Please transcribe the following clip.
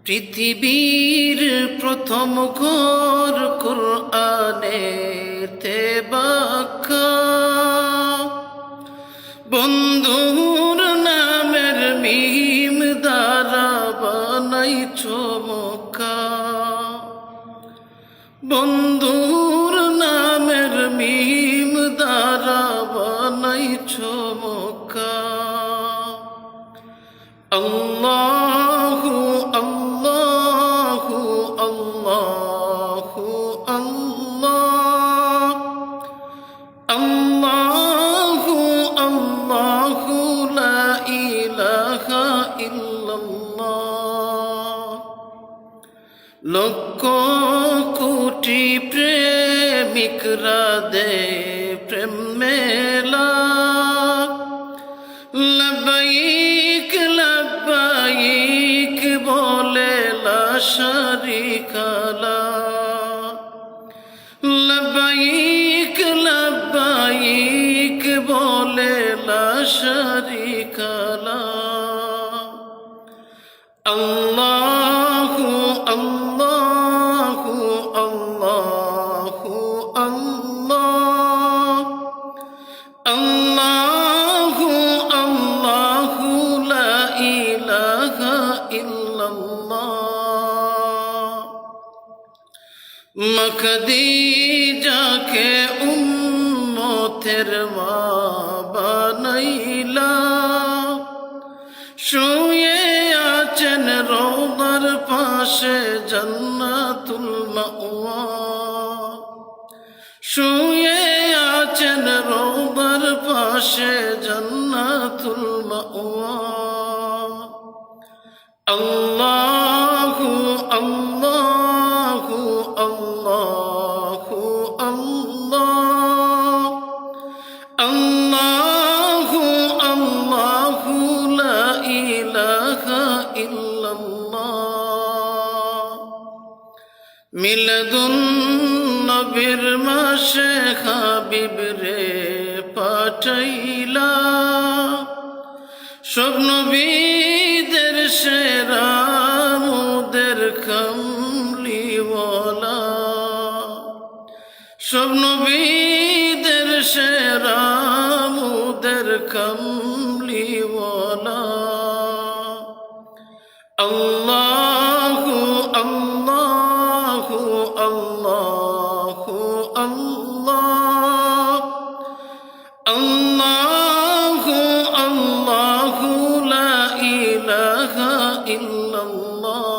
পৃথিবীর প্রথম ঘোর কুরআনেতে বাক্কা, বন্ধুর নামের মিম দ্বারা বানাইছো মক্কা। বন্ধুর নামের মিম দ্বারা বানাইছো মক্কা। আল্লাহু আল্লাহু আল্লাহু আল্লাহ, আল্লাহু আল্লাহু লা ইলাহা ইল্লাল্লাহ। লক্ষ কোটি প্রেমিকরা দে প্রেম মেলা, লব্বাইক লব্বাইক বলে লা শারীকা লাহ। লব্বাইক লব্বাইক বলে লা শারীকা লাহ। আল্লাহু আল্লাহু আল্লাহু আল্লাহ, আল্লাহু আল্লাহু লা ইলাহা ইল্লাল্লাহ। মা খাদিজাকে উম্মতের মা বানাইলা, শুয়ে আছেন রওদার পাশে জান্নাতুল মাওয়া। শুয়ে আছেন রওদার পাশে জান্নাতুল মাওয়া। আল্লাহু আল্লাহু আল্লাহু আল্লাহ, আল্লাহু আল্লাহু লা ইলাহা ইল্লাল্লাহ। মিলাদুন নবীর মাসে হাবিব রে পাঠাইলা, সব নবীদের সেরা মোদের কামলিওয়ালা। সব নবীদের সেরা মোদের কামলিওয়ালা। আল্লাহু আল্লাহু আল্লাহু আল্লাহ, আল্লাহু আল্লাহু লা ইলাহা ইল্লাল্লাহ।